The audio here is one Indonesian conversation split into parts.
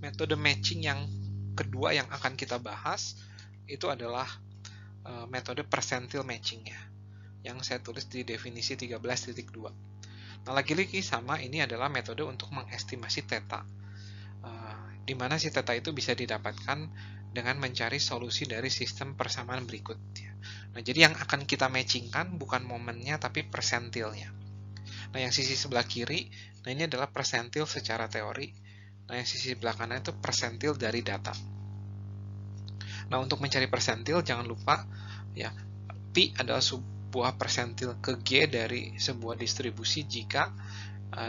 metode matching yang kedua yang akan kita bahas itu adalah metode percentile matching ya, yang saya tulis di definisi 13.2. Nah, lagi-lagi sama, ini adalah metode untuk mengestimasi theta, di mana si theta itu bisa didapatkan dengan mencari solusi dari sistem persamaan berikut. Nah, jadi yang akan kita matchingkan bukan momennya tapi persentilnya. Nah, yang sisi sebelah kiri, nah ini adalah persentil secara teori. Nah, yang sisi sebelah kanan itu persentil dari data. Nah, untuk mencari persentil jangan lupa ya, P adalah sebuah persentil ke G dari sebuah distribusi jika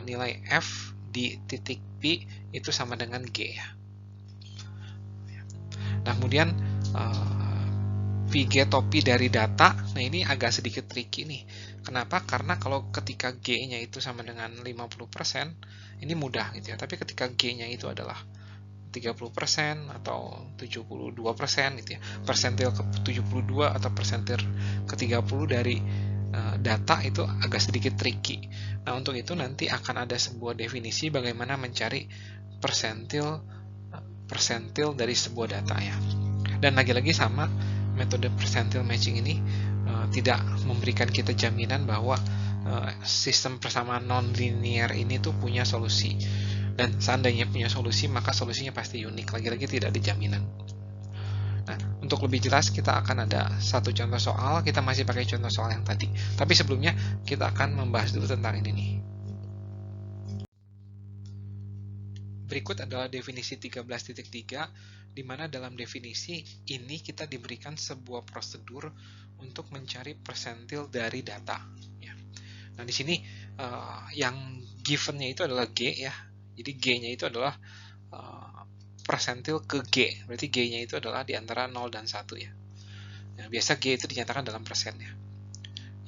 nilai F di titik P itu sama dengan G ya. Nah, kemudian VG topi dari data, nah ini agak sedikit tricky nih. Kenapa? Karena kalau ketika G-nya itu sama dengan 50%, ini mudah gitu ya. Tapi ketika G-nya itu adalah 30% atau 72% gitu ya, persentil ke 72 atau persentil ke 30 dari data itu agak sedikit tricky. Nah, untuk itu nanti akan ada sebuah definisi bagaimana mencari persentil dari sebuah data ya. Dan lagi-lagi sama, metode percentile matching ini tidak memberikan kita jaminan bahwa sistem persamaan non-linear ini tuh punya solusi. Dan seandainya punya solusi, maka solusinya pasti unik. Lagi-lagi tidak ada jaminan. Nah, untuk lebih jelas kita akan ada satu contoh soal. Kita masih pakai contoh soal yang tadi. Tapi sebelumnya kita akan membahas dulu tentang ini nih. Berikut adalah definisi 13.3, di mana dalam definisi ini kita diberikan sebuah prosedur untuk mencari persentil dari data. Ya. Nah, di sini yang given-nya itu adalah G ya. Jadi G-nya itu adalah persentil ke G. Berarti G-nya itu adalah di antara 0 dan 1 ya. Nah, biasa G itu dinyatakan dalam persen ya.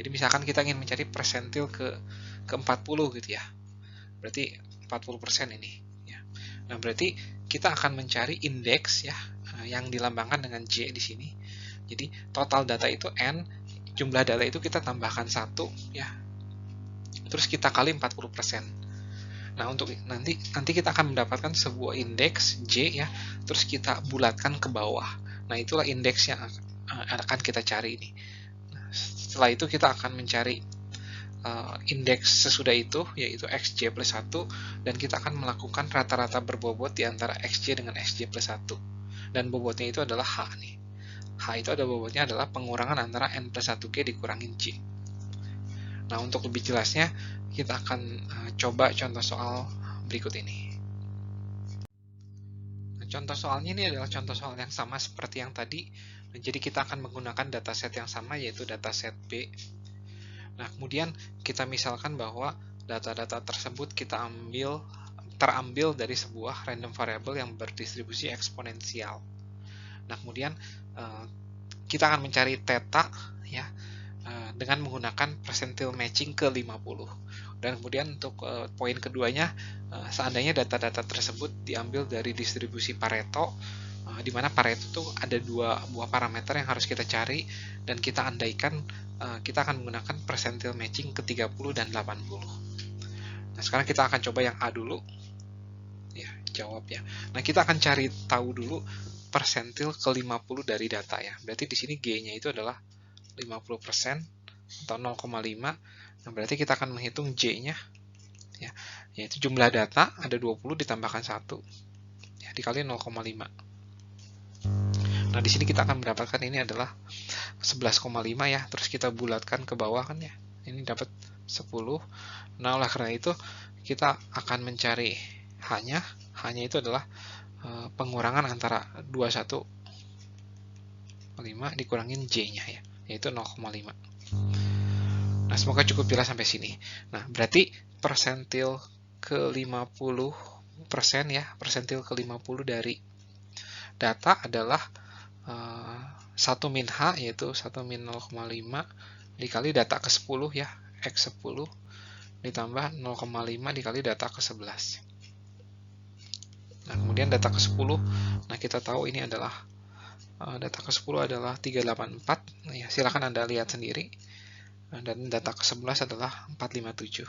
Jadi misalkan kita ingin mencari persentil ke 40 gitu ya. Berarti 40% ini. Ya. Nah, berarti kita akan mencari indeks ya, yang dilambangkan dengan J di sini. Jadi total data itu N, jumlah data itu kita tambahkan 1 ya. Terus kita kali 40%. Nah, untuk nanti kita akan mendapatkan sebuah indeks J ya, terus kita bulatkan ke bawah. Nah, itulah indeks yang akan kita cari ini. Nah, setelah itu kita akan mencari indeks sesudah itu, yaitu XJ plus 1, dan kita akan melakukan rata-rata berbobot di antara XJ dengan XJ plus 1. Dan bobotnya itu adalah H nih. H itu ada bobotnya adalah pengurangan antara N plus 1G dikurangin J. Nah, untuk lebih jelasnya, kita akan coba contoh soal berikut ini. Nah, contoh soalnya ini adalah contoh soal yang sama seperti yang tadi. Nah, jadi kita akan menggunakan dataset yang sama, yaitu dataset B. Nah, kemudian kita misalkan bahwa data-data tersebut terambil dari sebuah random variable yang berdistribusi eksponensial. Nah, kemudian kita akan mencari theta ya, dengan menggunakan percentile matching ke 50. Dan kemudian untuk poin keduanya, seandainya data-data tersebut diambil dari distribusi Pareto, di mana Pareto itu ada dua buah parameter yang harus kita cari, dan kita andaikan kita akan menggunakan percentile matching ke 30 dan 80. Nah, sekarang kita akan coba yang A dulu. Ya, jawab ya. Nah, kita akan cari tahu dulu persentil ke 50 dari data ya. Berarti di sini G-nya itu adalah 50% atau 0,5. Nah, berarti kita akan menghitung J-nya ya, yaitu jumlah data ada 20 ditambahkan 1 ya, dikali 0,5. Nah, di sini kita akan mendapatkan ini adalah 11,5 ya, terus kita bulatkan ke bawah kan ya. Ini dapat 10. Nah, oleh karena itu kita akan mencari H-nya. H-nya itu adalah pengurangan antara 21,5 dikurangin J-nya ya, yaitu 0,5. Nah, semoga cukup jelas sampai sini. Nah, berarti persentil ke 50% ya, persentil ke 50 dari data adalah 1 min H, yaitu 1 min 0,5 dikali data ke 10 ya, X10 ditambah 0,5 dikali data ke 11. Nah, kemudian data ke 10, nah kita tahu ini adalah data ke 10 adalah 384. Nah, ya, silakan Anda lihat sendiri. Dan data ke 11 adalah 457.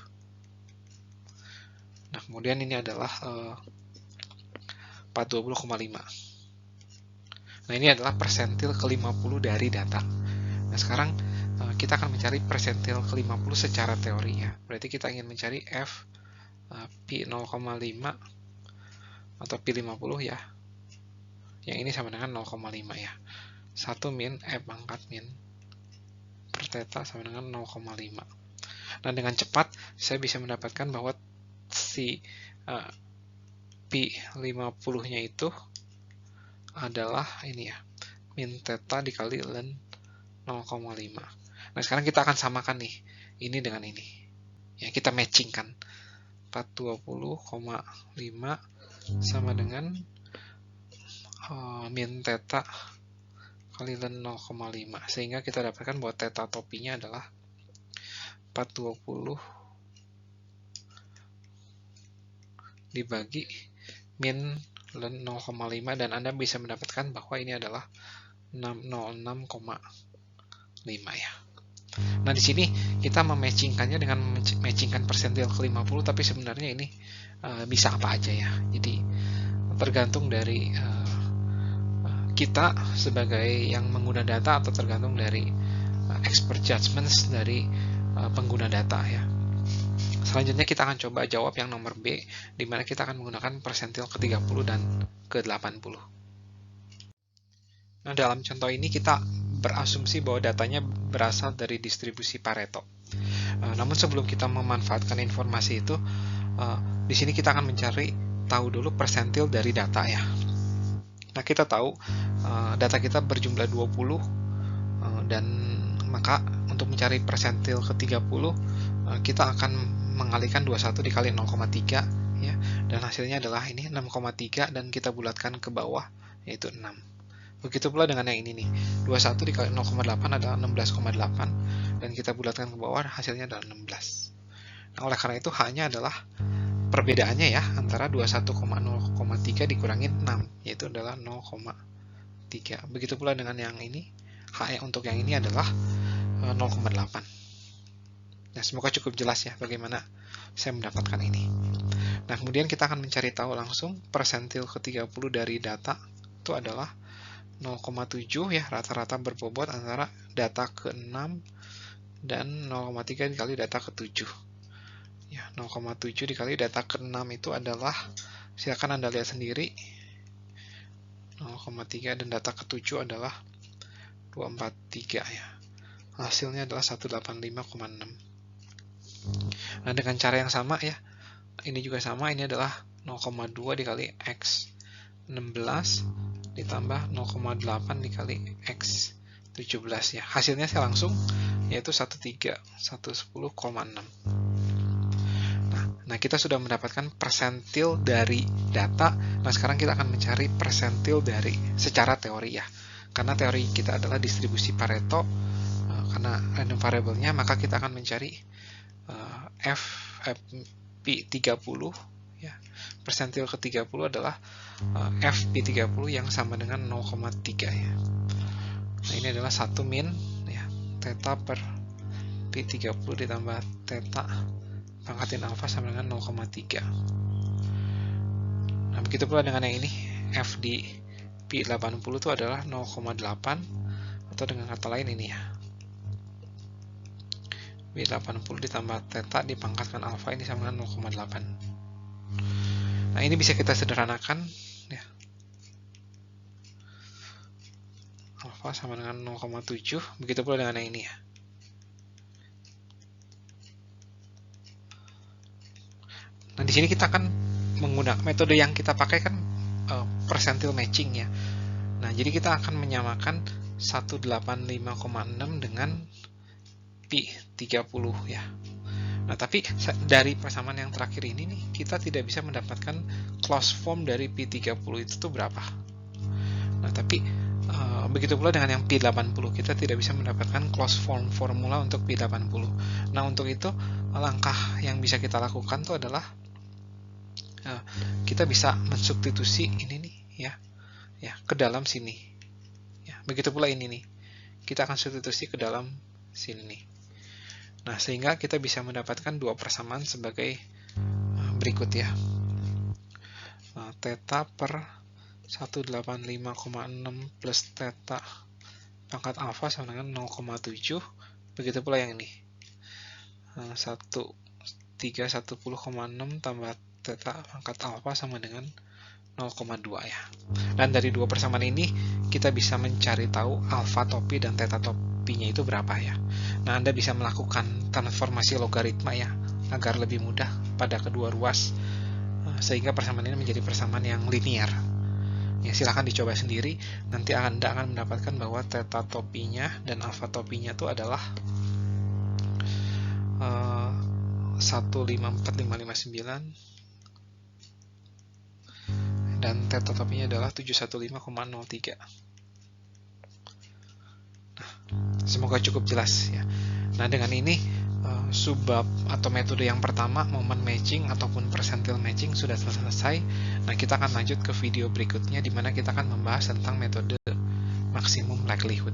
Nah, kemudian ini adalah 420,5. Nah, ini adalah persentil ke-50 dari data. Nah, sekarang kita akan mencari persentil ke-50 secara teori ya. Berarti kita ingin mencari F Pi 0,5 atau Pi 50 ya. Yang ini sama dengan 0,5 ya. 1 min F pangkat min per theta sama dengan 0,5. Nah, dengan cepat saya bisa mendapatkan bahwa si Pi 50-nya itu adalah ini ya, min theta dikali ln 0,5. Nah, sekarang kita akan samakan nih, ini dengan ini. Ya, kita matchingkan. 420,5 sama dengan min theta kali ln 0,5. Sehingga kita dapatkan bahwa theta topinya adalah 420 dibagi min ln 0,5, dan Anda bisa mendapatkan bahwa ini adalah 606,5 ya. Nah, di sini kita mematchingkannya dengan matchingkan persentil ke-50, tapi sebenarnya ini bisa apa aja ya. Jadi tergantung dari kita sebagai yang mengguna data, atau tergantung dari expert judgments dari pengguna data ya. Selanjutnya kita akan coba jawab yang nomor B, di mana kita akan menggunakan persentil ke-30 dan ke-80. Nah, dalam contoh ini kita berasumsi bahwa datanya berasal dari distribusi Pareto. Namun sebelum kita memanfaatkan informasi itu, di sini kita akan tahu dulu persentil dari data ya. Nah, kita tahu data kita berjumlah 20, dan maka untuk mencari persentil ke-30 kita akan mengalihkan 21 dikali 0,3 ya, dan hasilnya adalah ini 6,3, dan kita bulatkan ke bawah yaitu 6. Begitu pula dengan yang ini nih, 21 dikali 0,8 adalah 16,8, dan kita bulatkan ke bawah hasilnya adalah 16. Nah, oleh karena itu hanya adalah perbedaannya ya antara 21,0,3 dikurangi 6, yaitu adalah 0,3. Begitu pula dengan yang ini, H untuk yang ini adalah 0,8. Nah, semoga cukup jelas ya bagaimana saya mendapatkan ini. Nah, kemudian kita akan mencari tahu langsung persentil ke-30 dari data itu adalah 0,7 ya, rata-rata berbobot antara data ke-6 dan 0,3 dikali data ke-7. Ya, 0,7 dikali data ke-6 itu adalah, silakan Anda lihat sendiri, 0,3, dan data ke-7 adalah 243 ya. Hasilnya adalah 185,6. Nah, dengan cara yang sama ya, ini juga sama, ini adalah 0,2 dikali X 16 ditambah 0,8 dikali X 17 ya. Hasilnya saya langsung yaitu 110,6. Nah, kita sudah mendapatkan persentil dari data. Nah, sekarang kita akan mencari persentil dari secara teori ya. Karena teori kita adalah distribusi Pareto, karena random variable-nya, maka kita akan mencari Pi 30 ya. Persentil ke-30 adalah Pi 30 yang sama dengan 0,3 ya. Nah, ini adalah 1 min ya, theta per Pi 30 ditambah theta pangkatin alfa sama dengan 0,3. Nah, begitu pula dengan yang ini, F di Pi 80 itu adalah 0,8, atau dengan kata lain ini ya, Pi 80 ditambah theta dipangkatkan alfa, ini sama dengan 0,8. Nah, ini bisa kita sederhanakan ya. Alfa sama dengan 0,7, begitu pula dengan yang ini ya. Nah, di sini kita akan menggunakan metode yang kita pakai kan persentil matching ya. Nah, jadi kita akan menyamakan 185,6 dengan Pi 30 ya. Nah, tapi dari persamaan yang terakhir ini nih, kita tidak bisa mendapatkan closed form dari Pi 30 itu tuh berapa. Nah, tapi begitu pula dengan yang Pi 80, kita tidak bisa mendapatkan closed form formula untuk Pi 80. Nah, untuk itu langkah yang bisa kita lakukan tuh adalah kita bisa mensubstitusi ini nih ya ke dalam sini ya. Begitu pula ini nih, kita akan substitusi ke dalam sini nih. Nah, sehingga kita bisa mendapatkan dua persamaan sebagai berikut ya. Theta per 185,6 plus theta pangkat alfa sama dengan 0,7. Begitu pula yang ini. 310,6 tambah theta pangkat alfa sama dengan 0,2 ya. Dan dari dua persamaan ini kita bisa mencari tahu alfa topi dan theta topinya itu berapa ya. Nah, Anda bisa melakukan transformasi logaritma ya agar lebih mudah pada kedua ruas sehingga persamaan ini menjadi persamaan yang linear. Ya, silahkan dicoba sendiri. Nanti Anda akan mendapatkan bahwa theta topinya dan alfa topinya itu adalah 154,559 dan theta topinya adalah 715,03. Nah, semoga cukup jelas ya. Nah, dengan ini subbab atau metode yang pertama, moment matching ataupun percentile matching sudah selesai. Nah, kita akan lanjut ke video berikutnya di mana kita akan membahas tentang metode maximum likelihood.